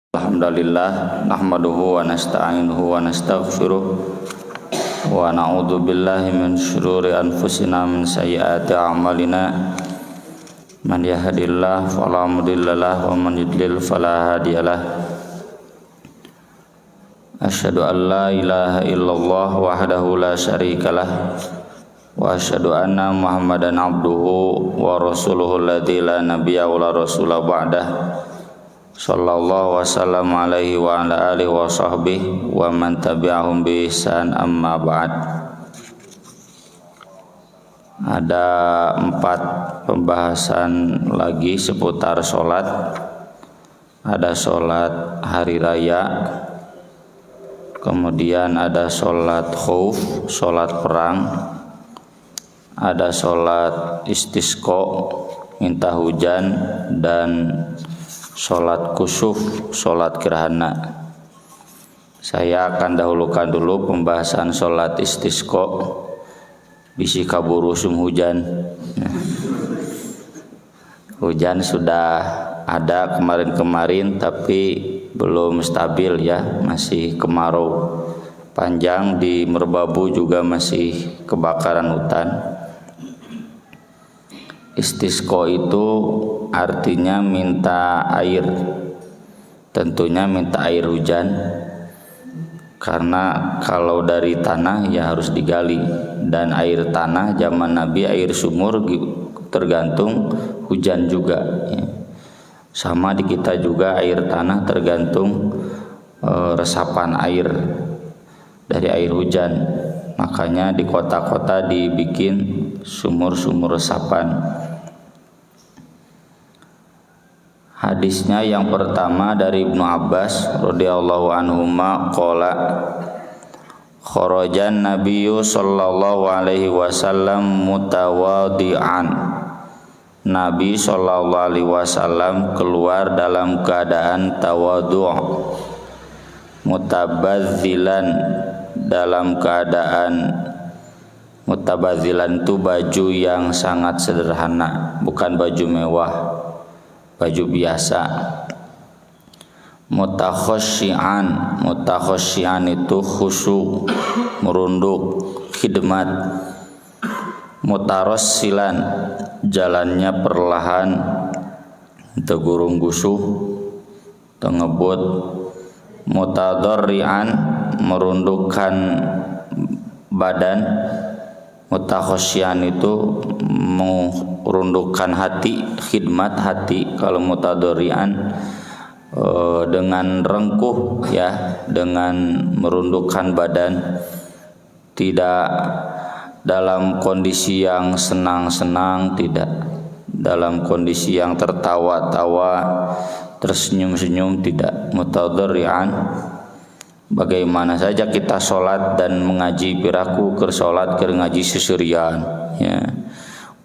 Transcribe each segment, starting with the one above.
Alhamdulillah nahmaduhu wa nasta'inuhu wa nastaghfiruh wa na'udzu billahi min syururi anfusina min sayyiati a'malina man yahdihillahu fala mudhillalah wa man yudlil fala hadiyalah. Asyhadu an la ilaha illallah wahdahu la syarikalah wa asyhadu anna Muhammadan abduhu wa rasuluhu alladzi la nabiyya wa la rasula ba'dah. Sallallahu wasallam alaihi wa ala alihi wa sahbihi wa man tabi'ahum bi ihsan amma ba'd. Ada 4 pembahasan lagi seputar sholat. Ada sholat hari raya, kemudian ada sholat khauf, sholat perang, ada sholat istisqa, minta hujan, dan sholat kusuf, sholat gerhana. Saya akan dahulukan dulu pembahasan sholat istisqa. Bisi kaburu sum hujan. Hujan sudah ada kemarin-kemarin tapi belum stabil ya, masih kemarau panjang. Di Merbabu juga masih kebakaran hutan. Istisqa itu artinya minta air, tentunya minta air hujan, karena kalau dari tanah ya harus digali, dan air tanah zaman Nabi air sumur tergantung hujan juga ya. Sama di kita juga air tanah tergantung resapan air dari air hujan, makanya di kota-kota dibikin sumur-sumur resapan. Hadisnya yang pertama dari Ibnu Abbas radhiyallahu anhuma qala kharajan nabiyyu sallallahu alaihi wasallam mutawadhi'an. Nabi sallallahu alaihi wasallam keluar dalam keadaan tawadhu', mutabazzilan, dalam keadaan mutabazzilan itu baju yang sangat sederhana, bukan baju mewah, baju biasa. Mutakhasyian itu khusyuk, merunduk, khidmat. Mutarassilan, jalannya perlahan, tegurung gusuh, tengebut. Mutadarrian, merundukkan badan. Mutakhasyian itu merundukkan hati, khidmat hati. Kalau mutadorian dengan rengkuh ya, dengan merundukkan badan, tidak dalam kondisi yang senang-senang, tidak dalam kondisi yang tertawa-tawa, tersenyum-senyum, tidak. Mutadorian, bagaimana saja kita sholat dan mengaji piraku ke sholat ke ngaji seserian ya,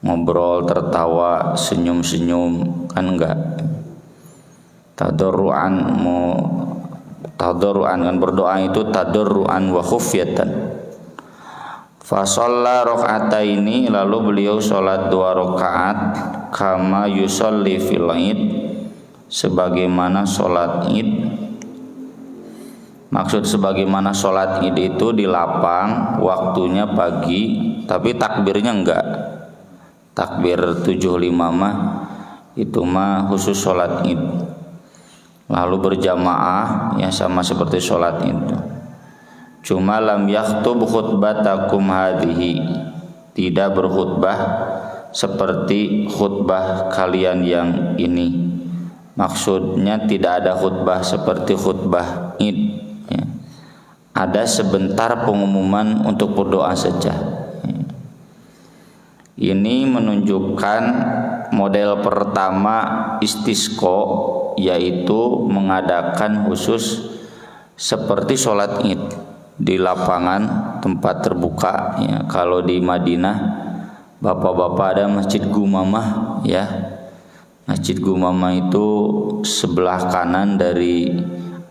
ngobrol, tertawa, senyum-senyum, kan enggak. Tadarruan kan berdoa itu tadarruan wa khufyatan. Fa shalla raka'ataini, lalu beliau sholat 2 rakaat, kama yusolli fil id, sebagaimana sholat id. Maksud sebagaimana sholat id itu di lapang, waktunya pagi, tapi takbirnya enggak. Takbir 75 mah itu mah khusus sholat id. Lalu berjamaah ya, sama seperti sholat itu. Cuma lam yaktub khutbatakum hadhihi, tidak berkhutbah seperti khutbah kalian yang ini. Maksudnya tidak ada khutbah seperti khutbah id ya. Ada sebentar pengumuman untuk berdoa saja. Ini menunjukkan model pertama istisqa, yaitu mengadakan khusus seperti sholat id di lapangan tempat terbuka ya. Kalau di Madinah bapak-bapak ada masjid Gumamah ya. Masjid Gumamah itu sebelah kanan dari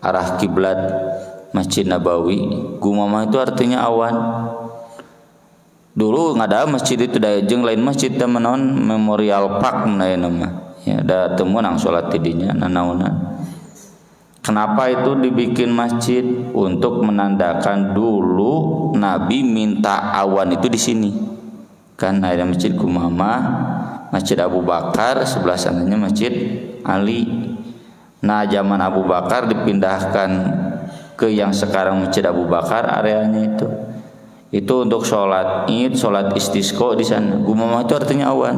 arah kiblat Masjid Nabawi. Gumamah itu artinya awan. Dulu nggak ada masjid itu daya jeung lain masjid temenon Memorial Park menaya nama. Ya, da teu meunang salat tidinya nanaonan. Kenapa itu dibikin masjid? Untuk menandakan dulu Nabi minta awan itu di sini. Kan ada Masjid Gumamah, Masjid Abu Bakar, sebelah sananya Masjid Ali. Nah, zaman Abu Bakar dipindahkan ke yang sekarang Masjid Abu Bakar areanya itu. Itu untuk sholat Id, sholat istisqa di sana. Gumamah itu artinya awan.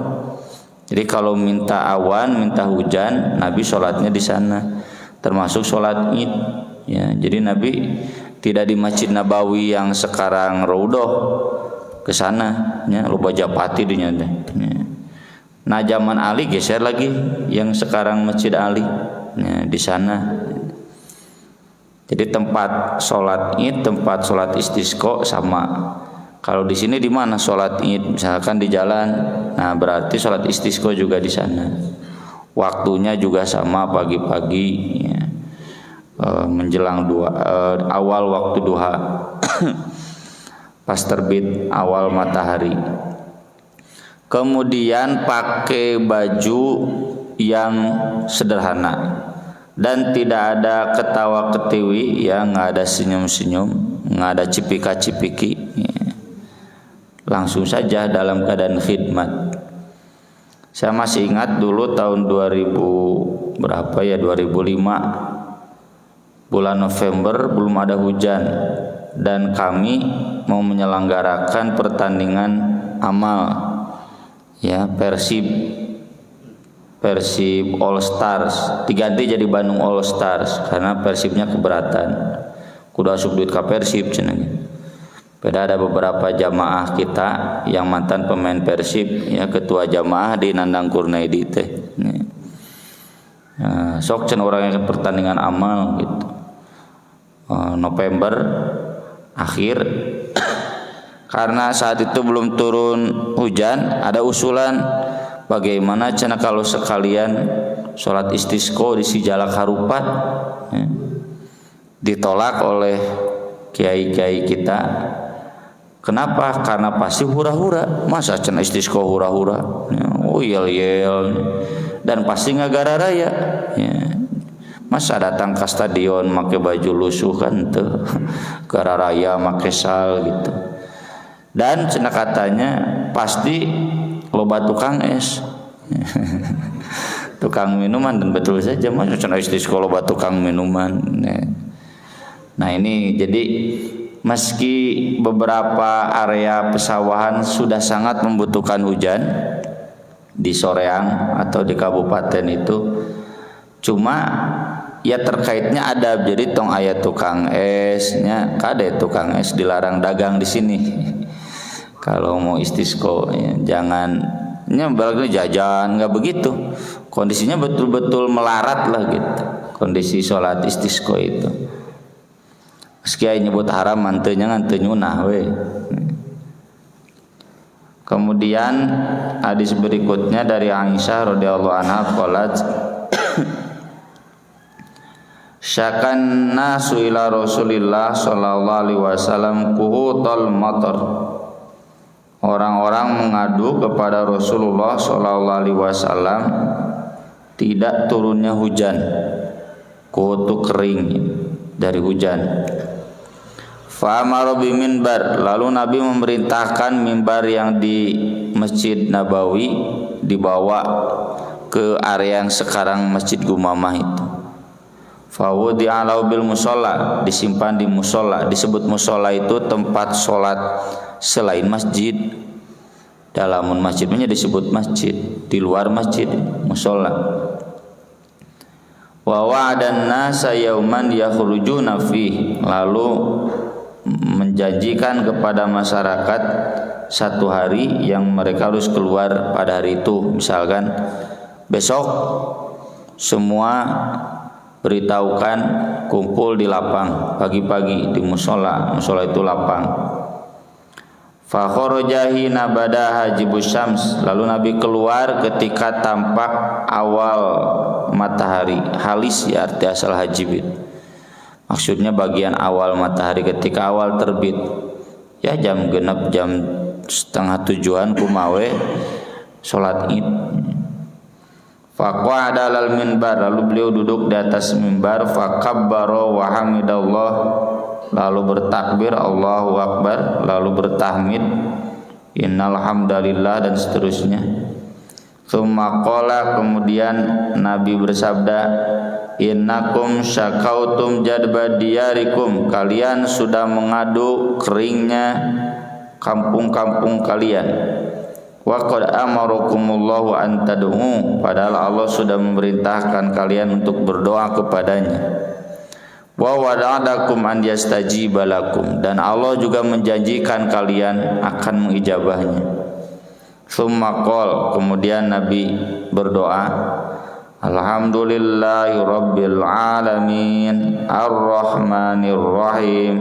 Jadi kalau minta awan, minta hujan, Nabi sholatnya di sana. Termasuk sholat Id ya. Jadi Nabi tidak di Masjid Nabawi yang sekarang Raudhah ke sana ya, loba Japati dinya ya. Nah, zaman Ali geser lagi yang sekarang Masjid Ali ya, di sana. Jadi tempat sholat Id, tempat sholat istisqa sama. Kalau di sini di mana sholat Id? Misalkan di jalan, nah berarti sholat istisqa juga di sana. Waktunya juga sama pagi-pagi ya. Menjelang awal waktu duha pas terbit awal matahari. Kemudian pakai baju yang sederhana dan tidak ada ketawa ketiwi ya, nggak ada senyum-senyum, nggak ada cipika-cipiki ya. Langsung saja dalam keadaan khidmat. Saya masih ingat dulu tahun 2000 berapa ya, 2005 bulan November belum ada hujan dan kami mau menyelenggarakan pertandingan amal ya, Persib All Stars diganti jadi Bandung All Stars karena Persibnya keberatan kudu asup duit ka Persib cenah. Beda ada beberapa jamaah kita yang mantan pemain Persib ya, ketua jamaah di Nandang Kurnaidi teh. Nah, sok cenah orang yang pertandingan amal gitu. November akhir karena saat itu belum turun hujan, ada usulan bagaimana cenah kalau sekalian sholat istisqa di Sijalak Harupat ya. Ditolak oleh kiai-kiai kita. Kenapa? Karena pasti hura-hura. Masa cenah istisqa hura-hura ya, oh yel-yel dan pasti ngagara raya ya. Masa datang ke stadion make baju lusuh kan tuh, gara raya make sal gitu. Dan cenah katanya pasti loba tukang es. Tukang minuman, dan betul saja masa cenah istisqa loba tukang minuman. Nah, ini jadi meski beberapa area pesawahan sudah sangat membutuhkan hujan di soreang atau di kabupaten itu, cuma ya terkaitnya adab. Jadi tong aya tukang esnya, kade tukang es dilarang dagang di sini. Kalau mau istisqa ya, jangan balik jajan, nggak begitu. Kondisinya betul-betul melarat lah gitu. Kondisi sholat istisqa itu. Meski aya nyebut haram manteunya ngan teu nyunah we. Kemudian hadis berikutnya dari Aisyah radhiyallahu anha qalat syakan nasu ila Rasulillah sallallahu alaihi wasallam quhutal matar. Orang-orang mengadu kepada Rasulullah sallallahu alaihi wasallam tidak turunnya hujan. Quhut kering dari hujan. Fa amara bi minbar, lalu Nabi memerintahkan mimbar yang di Masjid Nabawi dibawa ke area yang sekarang Masjid Gumamah itu. Fawudi alau bil musola, disimpan di musola. Disebut musola itu tempat sholat selain masjid. Dalam masjidnya disebut masjid, di luar masjid musola. Wa wa'adan nasa yauman yakhrujuna fi, lalu menjanjikan kepada masyarakat satu hari yang mereka harus keluar pada hari itu. Misalkan besok semua beritahukan kumpul di lapang pagi-pagi di musola. Musola itu lapang. Fa kharaja hina bada hajibus syams, lalu Nabi keluar ketika tampak awal matahari. Halis ya arti asal hajib. Maksudnya bagian awal matahari ketika awal terbit. Ya jam genep, jam setengah tujuan kumawe salat Id. Faqa'ada 'alal minbar, lalu beliau duduk di atas mimbar, fakabbara wa hamidallah, lalu bertakbir Allahu akbar, lalu bertahmid innal hamdalillah dan seterusnya. Tsumma qala, kemudian Nabi bersabda, innakum syakautum jadba diyarikum, kalian sudah mengadu keringnya kampung-kampung kalian. Wa qad amarakumullahu an tad'u, padahal Allah sudah memerintahkan kalian untuk berdoa kepadanya. Wa wa'adakum an yastajiba lakum, dan Allah juga menjanjikan kalian akan mengijabahnya. Tsumma qala, kemudian Nabi berdoa, alhamdulillahi rabbil alamin arrahmanir rahim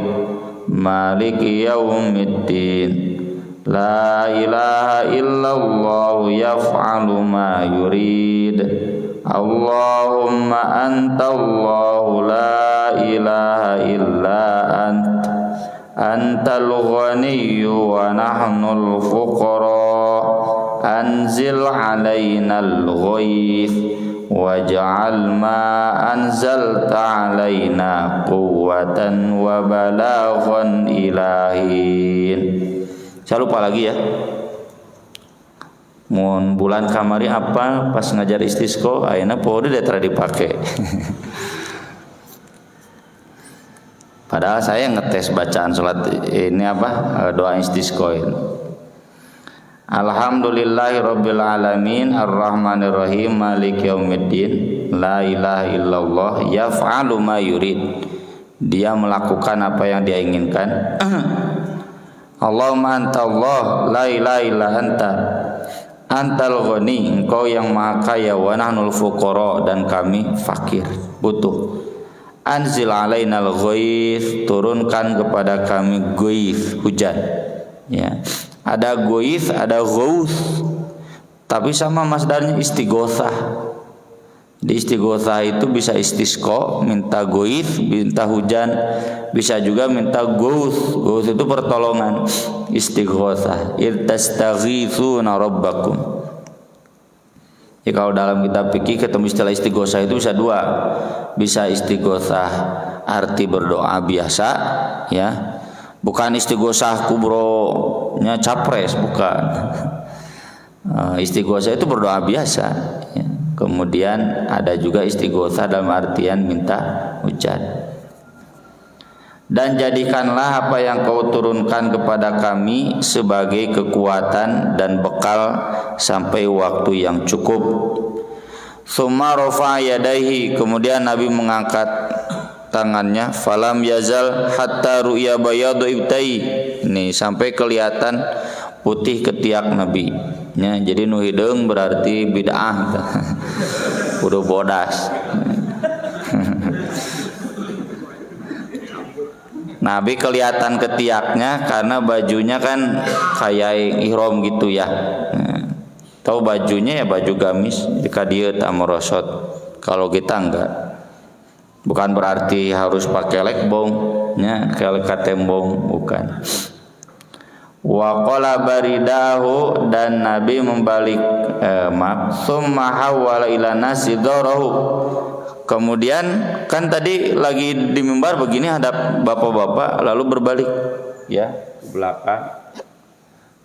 maliki yaumiddin la ilaha illallah yaf'alu ma yurid Allahumma antallahu la ilaha illa antal ghaniyyu wa nahnul fuqara anzil alainal ghaith waj'al ma anzalta alaina quwwatan wa balaghan ilahin. Saya lupa lagi ya. Mun bulan kamari apa pas ngajar istisqo ayeuna pode datra dipake. Padahal saya ngetes bacaan salat ini doa istisqo ini. Alhamdulillahi rabbil alamin arrahmanir rahim maliki yaumiddin la ilaha illallah yaf'alu ma yurid. Dia melakukan apa yang dia inginkan. Allahumma anta Allah la ilaha illa anta antal ghani, engkau yang maha kaya, wa nahnul fuqara, dan kami fakir butuh. Anzil alainal ghaith, turunkan kepada kami ghaith, hujan. Ya, ada ghaith, ada ghauth, tapi sama masdarnya istighosah. Di istighosah itu bisa istisqa, minta ghaith, minta hujan, bisa juga minta ghauth. Ghauth itu pertolongan. Istighosah, irtastaghithuna rabbakum. Ya, kalau dalam kitab fikih ketemu istilah istighosah itu bisa dua. Bisa istighosah arti berdoa biasa, ya. Bukan istighosah kubronya capres, bukan. Istighosah itu berdoa biasa, ya. Kemudian ada juga istighosah dalam artian minta hujan. Dan jadikanlah apa yang kau turunkan kepada kami sebagai kekuatan dan bekal sampai waktu yang cukup. Tsumma rafa'a yadayhi, kemudian Nabi mengangkat tangannya, falam yazal hatta ru'ya bayadu ibtai, nih sampai kelihatan putih ketiak Nabi. Ya, jadi nu hideung berarti bid'ah. Kudu bodas. Nabi kelihatan ketiaknya karena bajunya kan kayak ihram gitu ya. Tahu bajunya ya baju gamis, jika dia tak merosot. Kalau kita enggak. Bukan berarti harus pakai lekbong, ya, kayak katembong, bukan. Wa qala baridahu, dan Nabi membalik summa hawala ila nasi darahu. Kemudian kan tadi lagi di mimbar begini hadap bapak-bapak, lalu berbalik ya ke belakang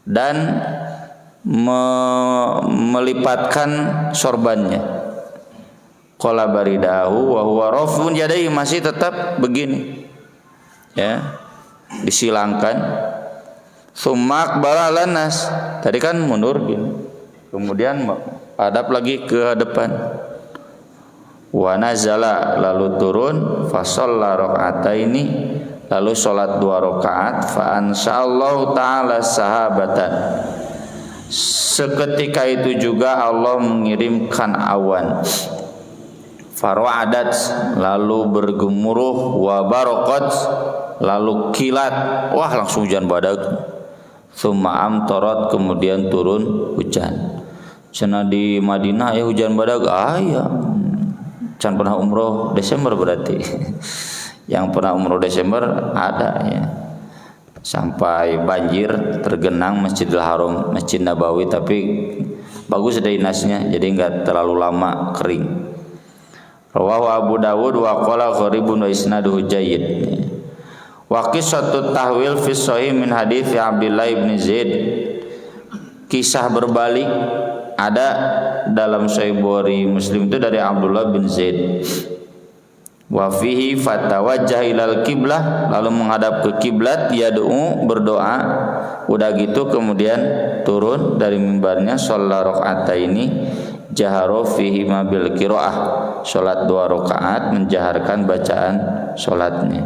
dan melipatkan sorbannya. Qala baridahu wa huwa rafun yadayhi, masih tetap begini. Ya, disilangkan. Summa aqbala lanas, tadi kan mundur gini. Kemudian hadap lagi ke depan. Wa nazala, lalu turun, fa shalla raka'ataini, lalu salat 2 rakaat, fa ansyaallahu ta'ala sahabatan. Seketika itu juga Allah mengirimkan awan. Farwa'adat, lalu bergemuruh, wa baraqat, lalu kilat, wah langsung hujan badak. Tsumma amtarat, kemudian turun hujan. Cenah di Madinah ya hujan badak, ya. Can pernah umroh Desember berarti. Yang pernah umroh Desember ada ya. Sampai banjir tergenang Masjidil Haram, Masjid Nabawi, tapi bagus dainasnya, jadi enggak terlalu lama kering. Rawahu Abu Dawud wa qala gharibun wa isnaduhu jayyid. Wa qissatut tahwil fi sahih min hadits Abdullah bin Zaid. Kisah berbalik ada dalam Sahih Bukhari Muslim itu dari Abdullah bin Zaid. Wa fihi fatawajjah ilal kiblah, lalu menghadap ke kiblat, yad'u, berdoa. Udah gitu kemudian turun dari mimbarnya, shalla rakaataini jaharo fihi ma bil qiraah, salat 2 rakaat menjaharkan bacaan salatnya.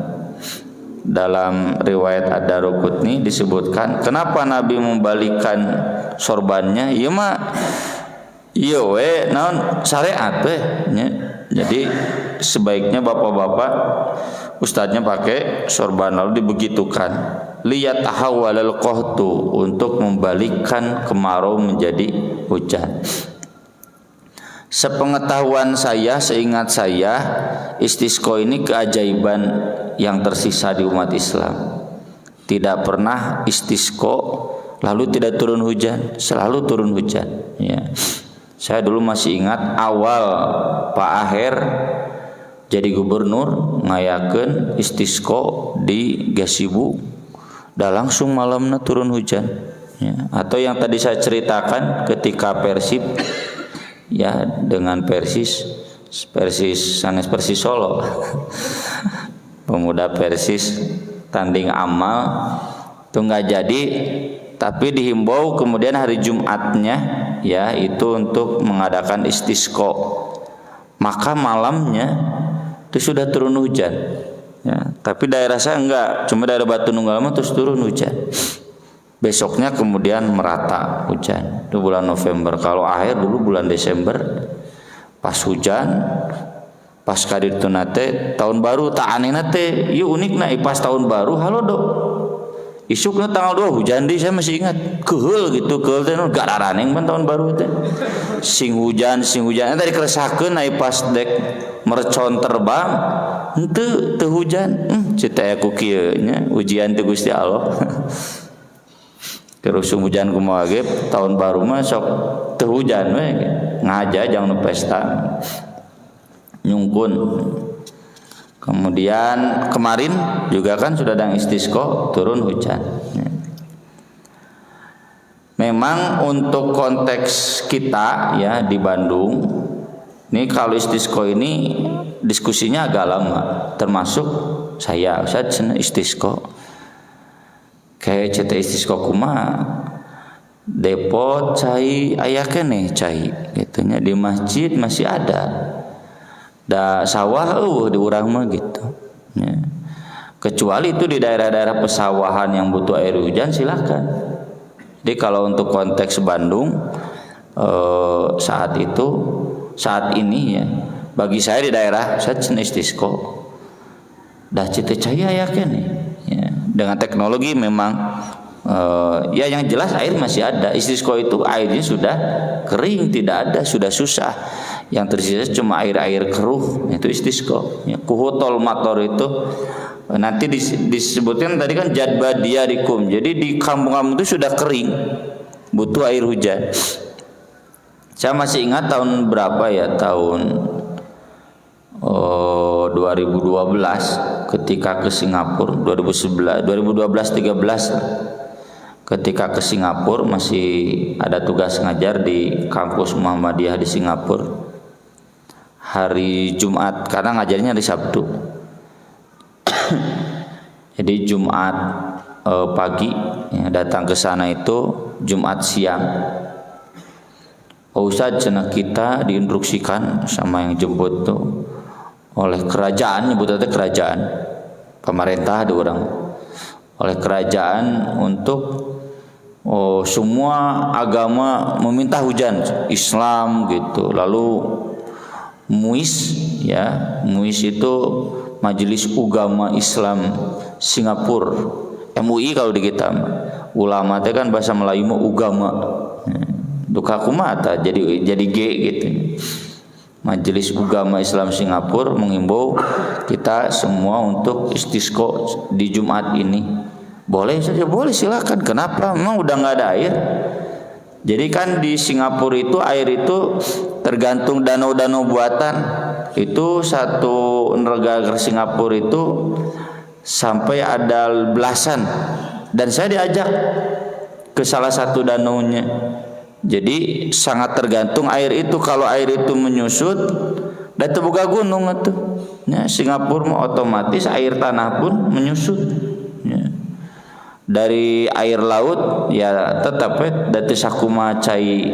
Dalam riwayat Ad-Daruqutni disebutkan kenapa Nabi membalikkan sorbannya, ieu mah ieu we naon syariat we nya. Jadi sebaiknya bapak-bapak ustadznya pakai sorban lalu dibegitukan liyatahawwalal qahtu, untuk membalikkan kemarau menjadi hujan. Sepengetahuan saya, seingat saya, istisqa ini keajaiban yang tersisa di umat Islam. Tidak pernah istisqa lalu tidak turun hujan, selalu turun hujan ya. Saya dulu masih ingat awal Pak Aher jadi gubernur ngayakeun istisqa di Gasibu, dah langsung malamnya turun hujan ya. Atau yang tadi saya ceritakan ketika Persib ya dengan Persis sanes Persis Solo pemuda Persis tanding amal itu nggak jadi, tapi dihimbau kemudian hari Jumatnya ya itu untuk mengadakan istisqa, maka malamnya itu sudah turun hujan ya. Tapi daerah saya enggak, cuma daerah Batu Nunggal terus turun hujan, besoknya kemudian merata hujan. Itu bulan November. Kalau akhir dulu bulan Desember pas hujan, pas kadir nate tahun baru tak aneh nate, yuk unik na pas tahun baru halo dok. Isuknya tanggal 2 hujan di, saya masih ingat keul gitu, keul teh gak raneng ban tahun baru teh. Sing hujan tadi keresakeun na pas dek mercon terbang henteu hujan. Cita aku kieu nya ujian ti Gusti Allah. Terus hujan kumaha ge tahun baru mah sok teu hujan we ngaja jangan pesta nyungkun. Kemudian kemarin juga kan sudah ada istisqa turun hujan. Memang untuk konteks kita ya di Bandung ini kalau istisqa ini diskusinya agak lama, termasuk saya Ustaz istisqa kayak cerita istisqa kumaha depot cai aya keneh cai gitunya, di masjid masih ada, da sawah di urang mah gitu ya. Kecuali itu di daerah-daerah pesawahan yang butuh air hujan silakan. Jadi kalau untuk konteks Bandung saat ini ya, bagi saya di daerah saya istisqa dah cita caya ya keneh ya. Dengan teknologi memang ya yang jelas air masih ada. Istisqa itu airnya sudah kering, tidak ada, sudah susah. Yang tersisa cuma air-air keruh, itu istisqa ya. Kuhutol mator itu nanti disebutkan tadi kan jadbadiyarikum. Jadi di kampung-kampung itu sudah kering, butuh air hujan. Saya masih ingat tahun berapa ya, tahun 2012 ketika ke Singapura, 2012-13 ketika ke Singapura, masih ada tugas ngajar di kampus Muhammadiyah di Singapura. Hari Jumat, karena ngajarnya hari Sabtu. Jadi Jumat pagi ya, datang ke sana itu Jumat siang. Ustaz, cenah kita diinstruksikan sama yang jemput tuh oleh kerajaan, nyebutnya kerajaan, pemerintah ada orang, oleh kerajaan untuk semua agama meminta hujan, Islam gitu. Lalu MUIS ya, MUIS itu Majelis Ugama Islam Singapura, MUI kalau di kita, ulama itu kan bahasa Melayu mah ugama, duka kumata jadi G gitu. Majelis Ugama Islam Singapura menghimbau kita semua untuk istisqa di Jumat ini. Boleh saja, boleh silakan. Kenapa? Memang udah nggak ada air. Jadi kan di Singapura itu air itu tergantung danau-danau buatan. Itu satu negara Singapura itu sampai ada belasan. Dan saya diajak ke salah satu danaunya. Jadi sangat tergantung air itu. Kalau air itu menyusut dan terbuka gunung itu. Ya, Singapura mah otomatis air tanah pun menyusut. Ya. Dari air laut ya tetap dari sakuma cai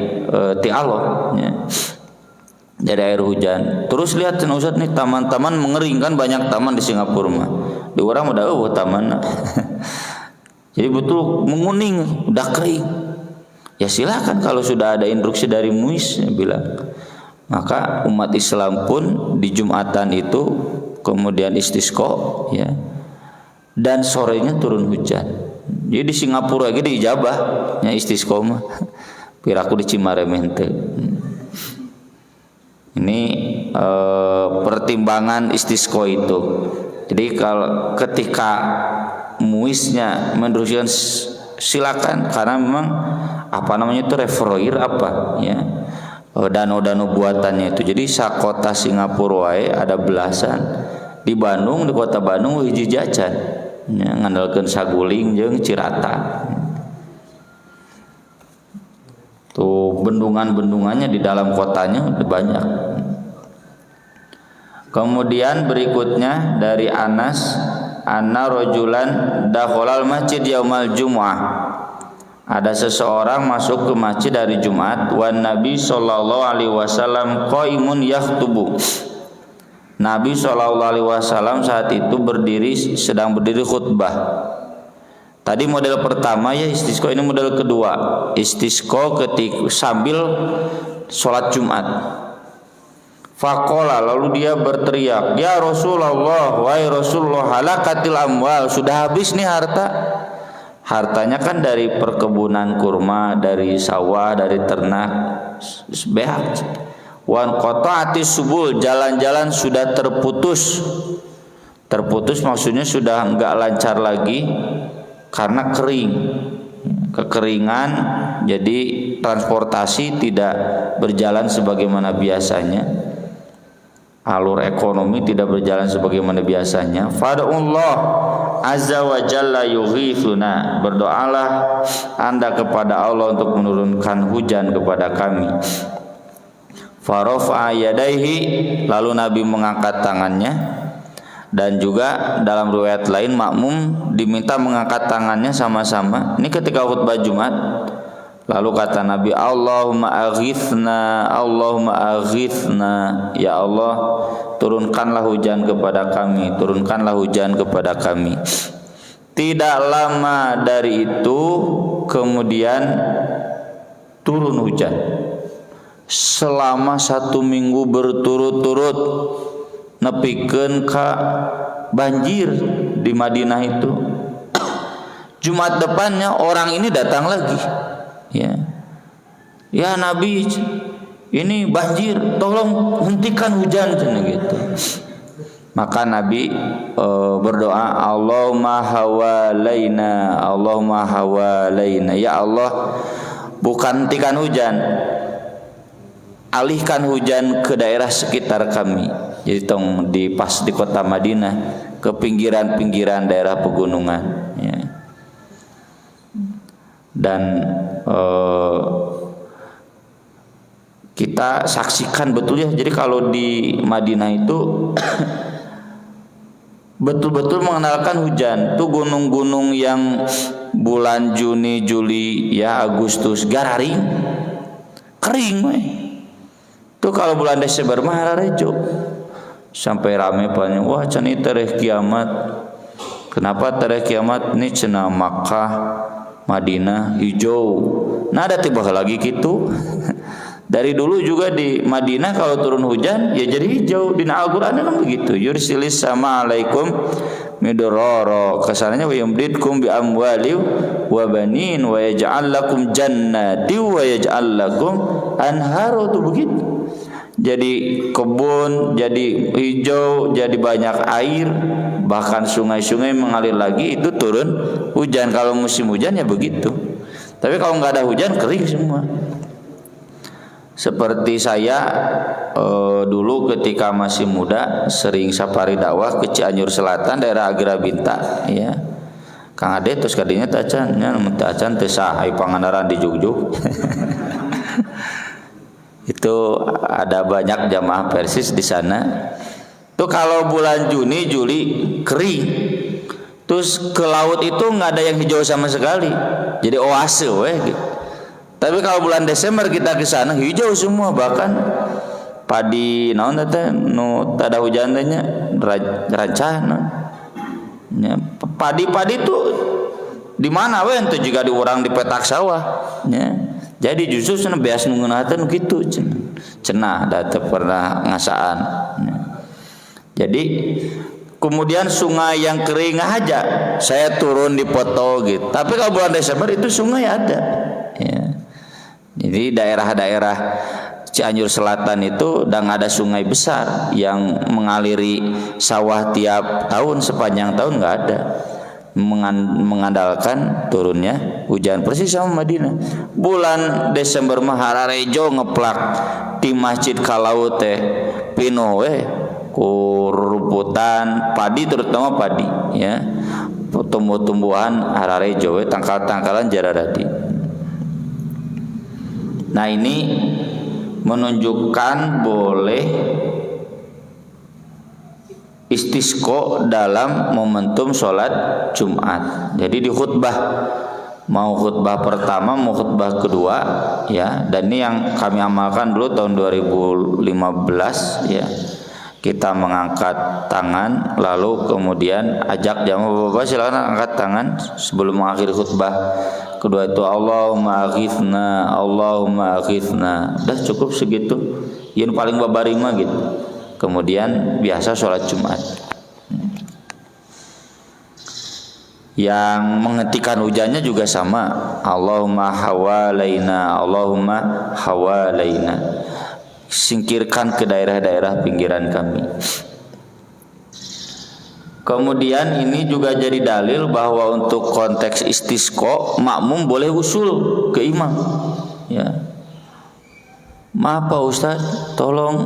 ti Allah ya. Dari air hujan. Terus lihat Ustaz nih taman-taman mengering kan, banyak taman di Singapura mah. Di orang udah taman. Jadi betul menguning, udah kering. Ya silakan kalau sudah ada instruksi dari MUIS bilang. Maka umat Islam pun di Jumatan itu kemudian istisqa ya. Dan sorenya turun hujan. Jadi di Singapura lagi diijabah nya istisqa mah. Piraku di Cimaremente. Ini pertimbangan istisqa itu. Jadi kalau ketika MUIS-nya menurunkan silakan, karena memang apa namanya itu referoir apa ya. Danau-danau buatannya itu. Jadi sakota Singapura wae ada belasan. Di Bandung, di kota Bandung hiji jajan. Ya, ngandalkeun saguling jeung cirata. Tuh bendungan-bendungannya di dalam kotanya udah banyak. Kemudian berikutnya dari Anas, anna rajulan dakhalal masjid yaumal jumu'ah. Ada seseorang masuk ke masjid dari Jumat, wan Nabi sallallahu alaihi wasallam qaimun yakhtubu. Nabi SAW saat itu sedang berdiri khutbah. Tadi model pertama ya istisqa, ini model kedua. Istisqa ketika sambil sholat Jumat. Faqala, lalu dia berteriak, ya Rasulullah, wahai Rasulullah, halakatil amwal, sudah habis nih harta. Hartanya kan dari perkebunan kurma, dari sawah, dari ternak. Behat. Wan qata'atis subul, jalan-jalan sudah terputus. Terputus maksudnya sudah enggak lancar lagi karena kering. Kekeringan, jadi transportasi tidak berjalan sebagaimana biasanya. Alur ekonomi tidak berjalan sebagaimana biasanya. Fad'ullah azza wa jalla yughithuna, berdoalah Anda kepada Allah untuk menurunkan hujan kepada kami. Farafa'a yadaihi, lalu Nabi mengangkat tangannya. Dan juga dalam riwayat lain makmum diminta mengangkat tangannya sama-sama. Ini ketika khutbah Jumat. Lalu kata Nabi, Allahumma aghithna, Allahumma aghithna, ya Allah turunkanlah hujan kepada kami, turunkanlah hujan kepada kami. Tidak lama dari itu kemudian turun hujan. Selama 1 minggu berturut-turut nepikeun ka banjir di Madinah itu. Jumat depannya orang ini datang lagi. Ya Nabi, ini banjir, tolong hentikan hujan gitu. Maka Nabi berdoa, Allahumma hawalaina, Allahumma hawalaina, ya Allah bukan hentikan hujan, alihkan hujan ke daerah sekitar kami. Jadi tong pas di kota Madinah, ke pinggiran-pinggiran daerah pegunungan ya. Dan kita saksikan betul ya. Jadi kalau di Madinah itu betul-betul mengenalkan hujan. Tuh gunung-gunung yang bulan Juni, Juli, ya Agustus gararing, kering weh. Tuh kalau bulan Desember mah rejo. Sampai rame banyak, wah cani tereh kiamat. Kenapa tereh kiamat? Ini cenah Makkah, Madinah hijau. Nah ada tiba lagi gitu. Dari dulu juga di Madinah kalau turun hujan ya jadi hijau. Di Al-Qur'an kan begitu. Yursilis sama alaikum midrara. Kesannya wa yumdidkum bi amwali wa banin wa yaj'al lakum jannati wa yaj'al lakum anharu, tuh begitu. Jadi kebun, jadi hijau, jadi banyak air, bahkan sungai-sungai mengalir lagi, itu turun hujan. Kalau musim hujan ya begitu. Tapi kalau nggak ada hujan kering semua. Seperti saya dulu ketika masih muda sering safari dakwah ke Cianjur Selatan daerah Agira Binta ya. Kang Ade terus kadinya tacan nya tacan teh saha Pangandaran di Jugjug. Itu ada banyak jamaah Persis di sana. Tuh kalau bulan Juni Juli kering. Terus ke laut itu nggak ada yang hijau sama sekali. Jadi oase gitu. Tapi kalau bulan Desember kita ke sana hijau semua, bahkan padi naon teh nu tada hujan teh nya rancah naon. Ya, padi-padi tuh di mana we ente juga di urang di petak sawah ya. Jadi justru cenah beas nu ngeunaheun kitu cenah da teu pernah ngasaan ya. Jadi kemudian sungai yang kering aja saya turun di foto gitu. Tapi kalau bulan Desember itu sungai ada ya. Jadi daerah-daerah Cianjur Selatan itu udah nggak ada sungai besar yang mengaliri sawah tiap tahun sepanjang tahun, nggak ada. Mengandalkan turunnya hujan persis sama Madinah. Bulan Desember mah hararejo ngeplak di Masjid Kalau teh pino kuruputan padi, terutama padi ya, tumbuh-tumbuhan hararejo tangkal-tangkalan jararadi. Nah ini menunjukkan boleh istisqo dalam momentum sholat Jumat. Jadi di khutbah, mau khutbah pertama mau khutbah kedua ya, dan ini yang kami amalkan dulu tahun 2015 ya. Kita mengangkat tangan lalu kemudian ajak jamaah bapak silakan angkat tangan sebelum mengakhiri khutbah. Kedua itu Allahumma aghithna, Allahumma aghithna. Udah cukup segitu. Yang paling babarima gitu. Kemudian biasa sholat Jumat. Yang menghentikan hujannya juga sama. Allahumma hawalaina, Allahumma hawalaina. Singkirkan ke daerah-daerah pinggiran kami. Kemudian ini juga jadi dalil bahwa untuk konteks istisqo makmum boleh usul ke imam ya. Maaf Pak Ustaz, tolong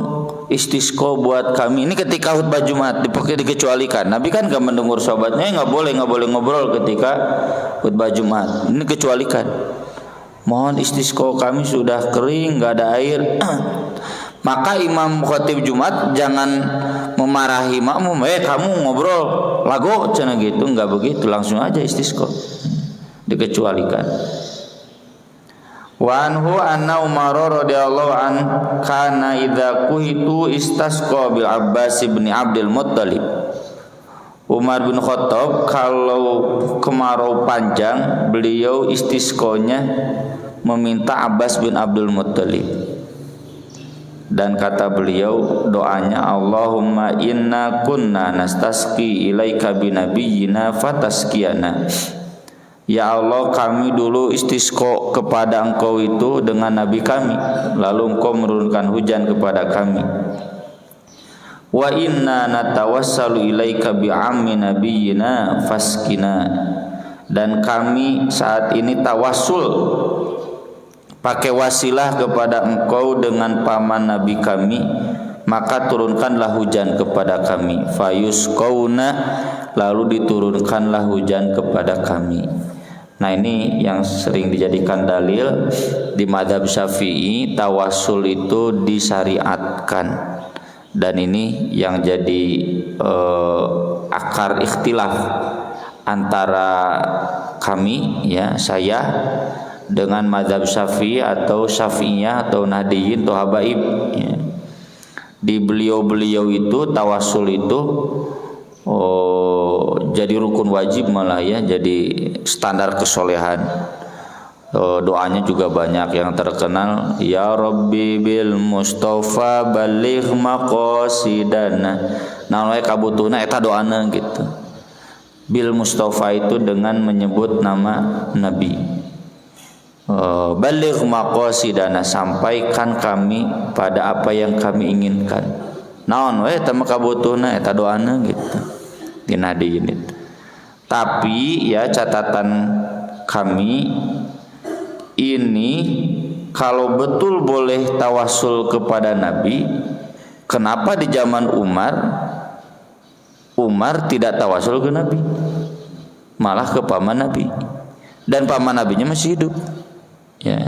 istisqo buat kami. Ini ketika khutbah Jumat dikecualikan. Nabi kan gak mendengur sahabatnya nggak boleh ngobrol ketika khutbah Jumat. Ini kecualikan. Mohon istisqo kami sudah kering, nggak ada air. Maka imam khatib Jumat jangan memarahi makmum, kamu ngobrol lagu cenah gitu, enggak begitu, langsung aja istisqa. Dikecualikan. Wa anhu anna Umar radhiyallahu an kana idza kuhitu istasqa bil Abbas bin Abdul Muttalib. Umar bin Khattab kalau kemarau panjang beliau istisqonya meminta Abbas bin Abdul Muttalib. Dan kata beliau doanya Allahumma inna kunna nastasqi ilaika binabiyyina fataskiyana. Ya Allah, kami dulu istisqa kepada engkau itu dengan nabi kami, lalu engkau menurunkan hujan kepada kami. Wa inna natawassalu ilaika bi'ammi nabiyyina faskina. Dan kami saat ini tawassul pakai wasilah kepada engkau dengan paman nabi kami, maka turunkanlah hujan kepada kami. Fayusqauna, lalu diturunkanlah hujan kepada kami. Nah ini yang sering dijadikan dalil di mazhab Syafi'i, tawasul itu disyariatkan, dan ini yang jadi akar ikhtilaf antara kami ya, saya dengan mazhab Syafi'i atau Syafi'iyah atau Nahdiyin atau Habaib ya. Di beliau-beliau itu tawasul itu jadi rukun wajib malah ya, jadi standar kesolehan. Doanya juga banyak yang terkenal, ya Rabbi bil Mustafa baligh maqasidana. Nah we kabutuhna eta doana gitu. Bil Mustafa itu dengan menyebut nama Nabi. Baligh maqasidana, sampaikan kami pada apa yang kami inginkan. Naon we eta mah kabutuhna eta doana gitu. Dinadiin itu. Tapi ya catatan kami ini kalau betul boleh tawasul kepada Nabi, kenapa di zaman Umar tidak tawasul ke Nabi, malah ke paman Nabi, dan paman Nabinya masih hidup, ya.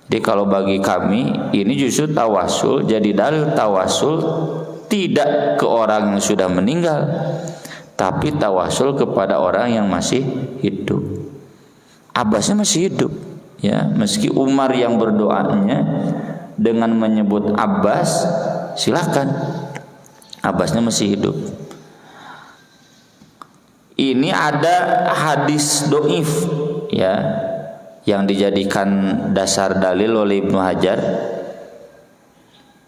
Jadi kalau bagi kami ini justru tawasul, jadi dalil tawasul tidak ke orang yang sudah meninggal, tapi tawasul kepada orang yang masih hidup. Abbasnya masih hidup, ya, meski Umar yang berdoanya dengan menyebut Abbas, silakan, Abbasnya masih hidup. Ini ada hadis doif, ya, yang dijadikan dasar dalil oleh Ibnu Hajar.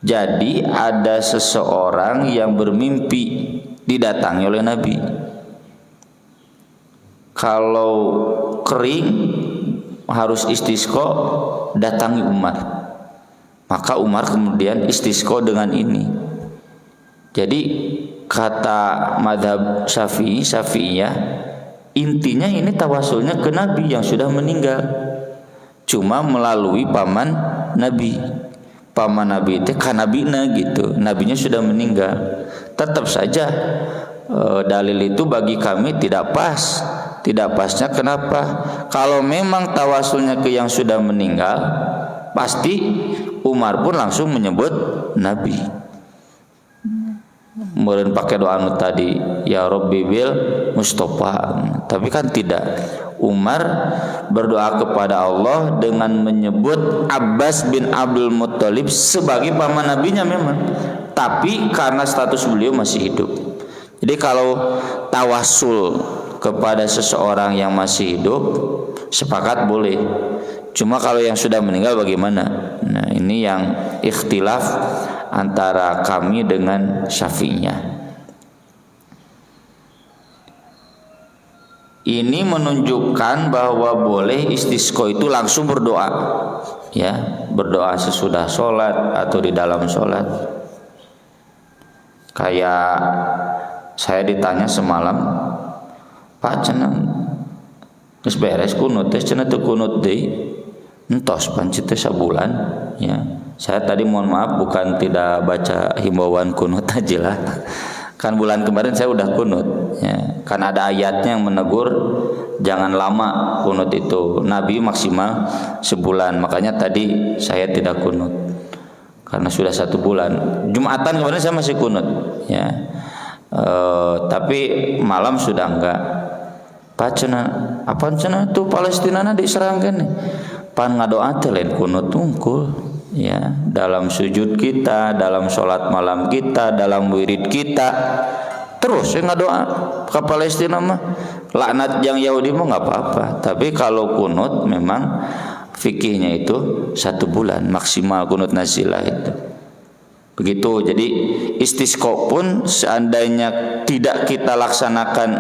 Jadi ada seseorang yang bermimpi didatangi oleh Nabi. Kalau kering harus istisqa, datangi Umar. Maka Umar kemudian istisqa dengan ini. Jadi kata madhab Syafi'iyah, intinya ini tawasulnya ke Nabi yang sudah meninggal, cuma melalui paman Nabi. Paman Nabi itu kan nabina gitu, nabinya sudah meninggal. Tetap saja dalil itu bagi kami tidak pas. Tidak pasnya kenapa? Kalau memang tawasulnya ke yang sudah meninggal, pasti Umar pun langsung menyebut Nabi. Kemudian pakai doa anu tadi, ya Rabbi bil Mustafa. Tapi kan tidak. Umar berdoa kepada Allah dengan menyebut Abbas bin Abdul Muttalib sebagai paman nabinya memang, tapi karena status beliau masih hidup. Jadi kalau tawasul kepada seseorang yang masih hidup, sepakat boleh. Cuma kalau yang sudah meninggal bagaimana? Nah, ini yang ikhtilaf antara kami dengan Syafi'iyah. Ini menunjukkan bahwa boleh istisqa itu langsung berdoa, ya, berdoa sesudah sholat atau di dalam sholat. Kayak saya ditanya semalam, Pak, cenah geus beres kunut teh, cenah teu kunut deui, entos pancit teh sabulan, ya. Saya tadi mohon maaf bukan tidak baca himbauan kunut aja lah. Kan bulan kemarin saya udah kunut, ya. Kan ada ayatnya yang menegur jangan lama kunut itu, Nabi maksimal sebulan. Makanya tadi saya tidak kunut karena sudah 1 bulan. Jumatan kemarin saya masih kunut, ya. Tapi malam sudah enggak. Pacena apa cenah tuh Palestina diserangkeun nih. Pan ngadoa teh lain kunut tungkul, ya, dalam sujud kita, dalam sholat malam kita, dalam wirid kita, terus saya ngadoa ke Palestina mah, laknat yang Yahudi mah nggak apa-apa. Tapi kalau kunut memang fikihnya itu 1 bulan maksimal kunut nazilah itu. Begitu. Jadi istisqa pun seandainya tidak kita laksanakan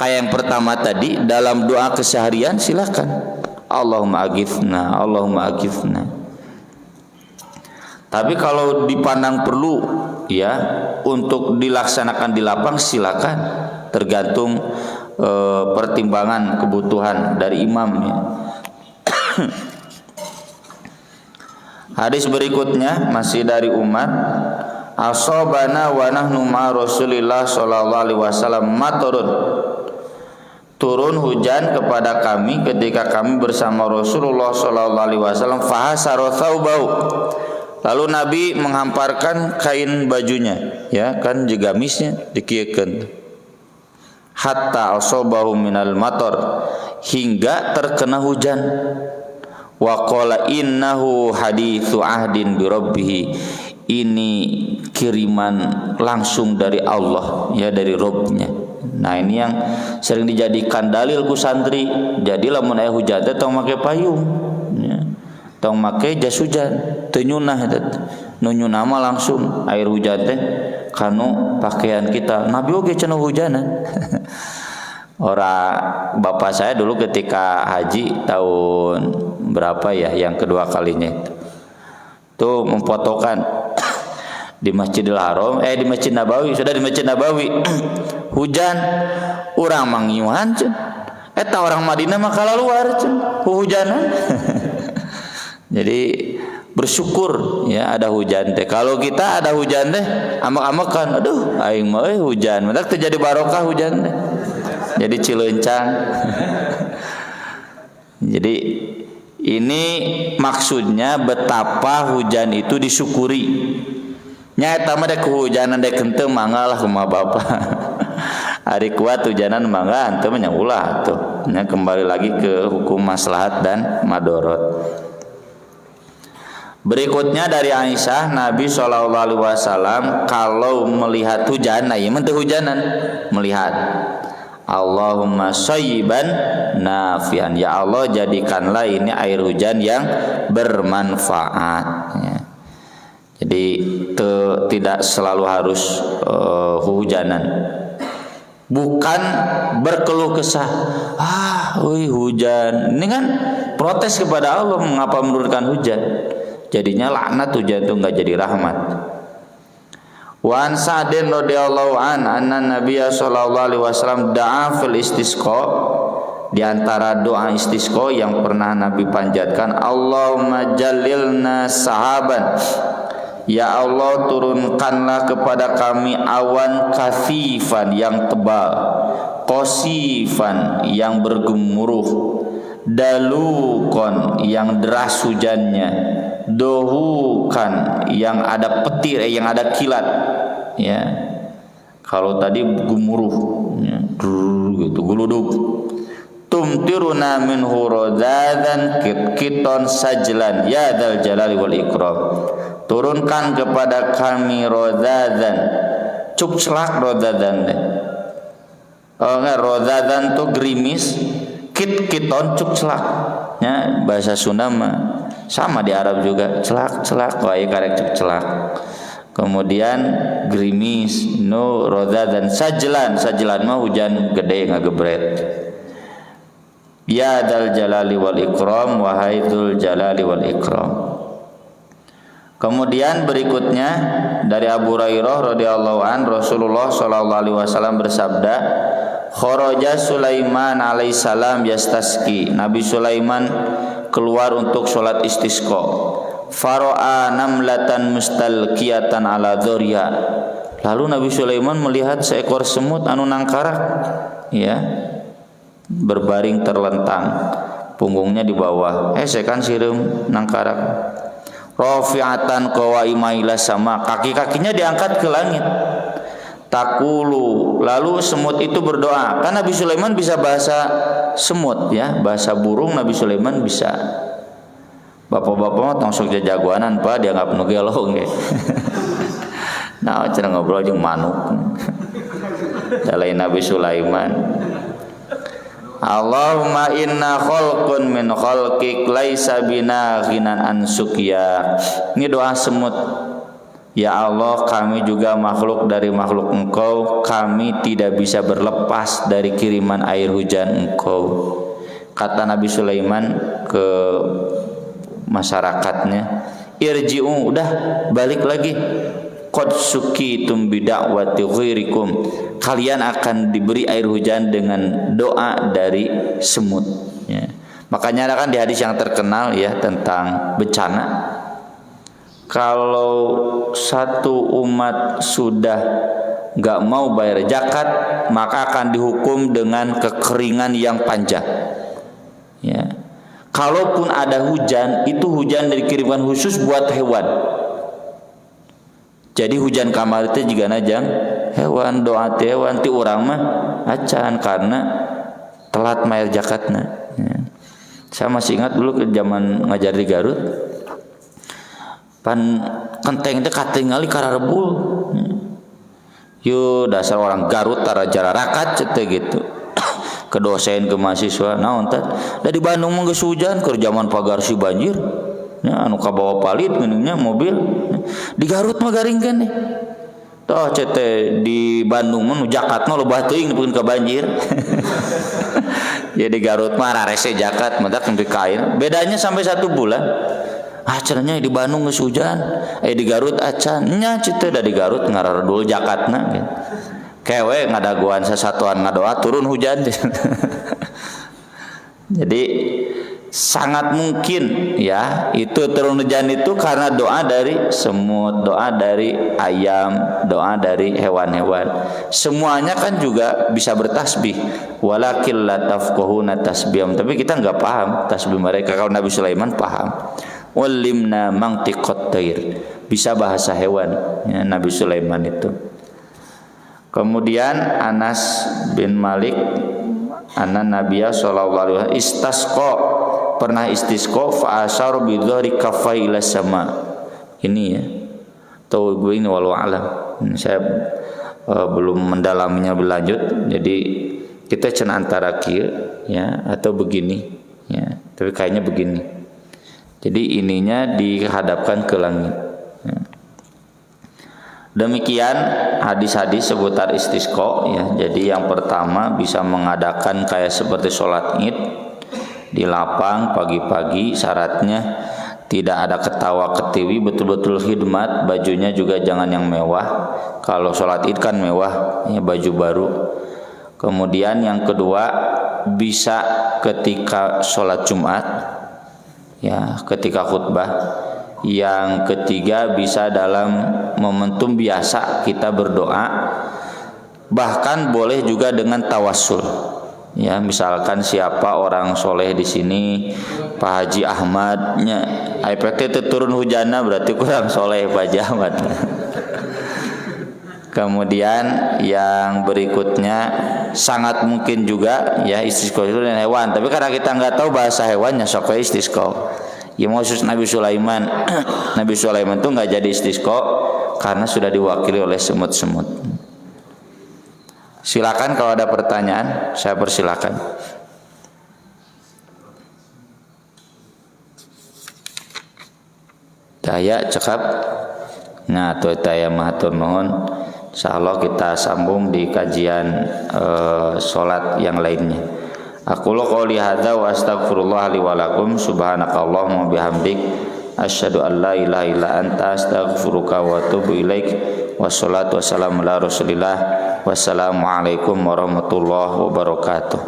kayak yang pertama tadi dalam doa keseharian, silakan. Allahumma aghithna, Allahumma aghithna. Tapi kalau dipandang perlu, ya, untuk dilaksanakan di lapang, silakan, tergantung pertimbangan kebutuhan dari imamnya. Hadis berikutnya masih dari Umar, asobana wa nahnu ma Rasulillah sallallahu alaihi wasallam maturun. Turun hujan kepada kami ketika kami bersama Rasulullah sallallahu alaihi wasallam, fahasara thawbau. Lalu Nabi menghamparkan kain bajunya, ya kan, jegamisnya dikiekeun. Hatta asabahu minal matar, hingga terkena hujan. Wa qala innahu haditsu ahdin bi rabbih. Ini kiriman langsung dari Allah, ya, dari Rabbnya. Nah, ini yang sering dijadikan dalil ku santri. Jadi lamun aya hujan teh tong make payung, ya. Tong make jas hujan, teu nyunah eta. Nu nyunah mah langsung air hujan teh kanu pakaian kita. Nabi oge cenah hujanan. Ora bapak saya dulu ketika haji tahun berapa ya, yang kedua kalinya itu. Tuh memfotokan di Masjidil Haram, di Masjid Nabawi, sudah di Masjid Nabawi hujan, urang mangiuhan Eta orang Madinah mah kalaluar hujanan. Jadi bersyukur ya ada hujan teh. Kalau kita ada hujan teh amak-amakan, aduh aing mah hujan, mentak terjadi barokah hujan teh. Jadi cileuncang. Jadi ini maksudnya betapa hujan itu disyukuri. Nya eta mah dek hujanan dek henteu mangga lah kumaha Bapak. Ari kuat hujanan mangga henteu mah nya ulah tuh. Nya kembali lagi ke hukum maslahat dan madorot. Berikutnya dari Aisyah, Nabi SAW kalau melihat hujan, nah ieu teh hujanan, melihat Allahumma shayyiban nafian, ya Allah jadikanlah ini air hujan yang bermanfaat ya. Jadi tidak selalu harus hujanan. Bukan berkeluh kesah, hujan. Ini kan protes kepada Allah, mengapa menurunkan hujan? Jadinya laknat hujan itu enggak jadi rahmat. Wa an Sa'din radhiyallahu anna Nabiyya sallallahu alaihi wasallam da'a fil istisqa. Di antara doa istisqa yang pernah Nabi panjatkan, Allahumma jallilna sahaban. Ya Allah, turunkanlah kepada kami awan kathifan yang tebal, qasifan yang bergemuruh, dalukon yang deras hujannya, dohukan yang ada petir, yang ada kilat ya. Kalau tadi gemuruh ya, gitu guludug. Tumtiruna min huradadan kiton sajlan ya dzal jalali wal ikram. Turunkan kepada kami rodadan, cuk celak rodadan deh. Oh enggak, rodadan tuh gerimis, kiton cuk celak. Ya, bahasa Sunda mah sama di Arab juga, celak wae karek cuk celak. Kemudian gerimis, no rodadan sajlan mah hujan gede ngagebret. Ya dzal jalali wal ikram, wahai dzul jalali wal ikram. Kemudian berikutnya dari Abu Hurairah radhiyallahu an, Rasulullah sallallahu alaihi wasallam bersabda, kharaja Sulaiman alaihissalam yastasqi. Nabi Sulaiman keluar untuk sholat istisqa. Fara'a namlatan mustalqiyatan ala dzurya. Lalu Nabi Sulaiman melihat seekor semut anu nangkarak ya, berbaring terlentang, punggungnya di bawah. Sekan sireum nangkarak. Rafi'atan qawaima ila sama, kaki-kakinya diangkat ke langit. Takulu, lalu semut itu berdoa. Kan Nabi Sulaiman bisa bahasa semut ya, bahasa burung Nabi Sulaiman bisa. Bapak-bapak mah tong sok jagoanan Pak, dianggap nu gelo ge. Nah, cenah ngobrol jeung manuk. Dalain Nabi Sulaiman. Allahumma inna khalqun min khalqik laisa bina ghinan an suqya. Ini doa semut. Ya Allah, kami juga makhluk dari makhluk Engkau, kami tidak bisa berlepas dari kiriman air hujan Engkau. Kata Nabi Sulaiman ke masyarakatnya, irji'u, udah balik lagi. Qad suqitum bidakwati ghairikum, kalian akan diberi air hujan dengan doa dari semut ya. Makanya kan di hadis yang terkenal ya tentang bencana, kalau satu umat sudah nggak mau bayar zakat maka akan dihukum dengan kekeringan yang panjang ya. Kalaupun ada hujan, itu hujan dikirimkan khusus buat hewan. Jadi hujan kamar itu juga najang hewan, doa hewan ti urang mah acan karena telat mayar zakatna ya. Saya masih ingat dulu ke zaman ngajar di Garut, pan kenteng teh katingali kararebul ya. Yo dasar orang Garut tara jara rakat cete gitu. Ke dosen ke mahasiswa naon teh da di Bandung mah geus hujan keur zaman pagar si banjir ya, anu kabawa palit minumnya mobil ya. Di Garut mah garingkeun nih toh cete di Bandung mah nu jakatna loba teuing nepikeun ka banjir. Ya di Garut mah rarese jakat mentak nepi kain, bedanya sampai 1 bulan. Cenanya di Bandung geus hujan, di Garut acan nya cete da di Garut ngararedul jakatna gitu. Kewe ngadaguan sasatuan ngadoa turun hujan. Jadi sangat mungkin ya itu turun hujan itu karena doa dari semut, doa dari ayam, doa dari hewan-hewan. Semuanya kan juga bisa bertasbih. Walakin la tafqahuna tasbiham, tapi kita nggak paham tasbih mereka. Kalau Nabi Sulaiman paham. Walimna mantiqat tayr, bisa bahasa hewan ya, Nabi Sulaiman itu. Kemudian Anas bin Malik anna Nabiya sallallahu alaihi wasallam istasqa, pernah istisqa fa asyara bi dhahri kaffai ila sama. Ini ya. Tahu gue ini walau alam. Saya belum mendalaminya berlanjut. Jadi kita cenah antara kieu ya atau begini ya. Tapi kayaknya begini. Jadi ininya dihadapkan ke langit. Ya. Demikian hadis-hadis seputar istisqa ya. Jadi yang pertama bisa mengadakan kayak seperti sholat Id di lapang pagi-pagi, syaratnya tidak ada ketawa ketiwi, betul-betul khidmat, bajunya juga jangan yang mewah. Kalau sholat Id kan mewah ya, baju baru. Kemudian yang kedua bisa ketika sholat Jumat ya, ketika khutbah. Yang ketiga bisa dalam momentum biasa kita berdoa, bahkan boleh juga dengan tawassul ya, misalkan siapa orang soleh di sini, Pak Haji Ahmadnya IPT itu turun hujannya berarti kurang soleh Pak Haji Ahmad. Kemudian yang berikutnya sangat mungkin juga ya istisqa itu dengan hewan, tapi karena kita nggak tahu bahasa hewannya sok istisqa. Ya khusus Nabi Sulaiman, Nabi Sulaiman itu nggak jadi istisqa karena sudah diwakili oleh semut-semut. Silakan kalau ada pertanyaan, saya persilakan. Daya cekap. Nah, tuh daya matur nuhun. Insyaallah kita sambung di kajian salat yang lainnya. Aku qouli hadza wa astaghfirullah li wa lakum subhanakallahumma bihamdik asyhadu an la ilaha illa anta astaghfiruka wa atubu ilaik. Wassalatu wassalamu ala Rasulillah. Wassalamu alaikum warahmatullahi wabarakatuh.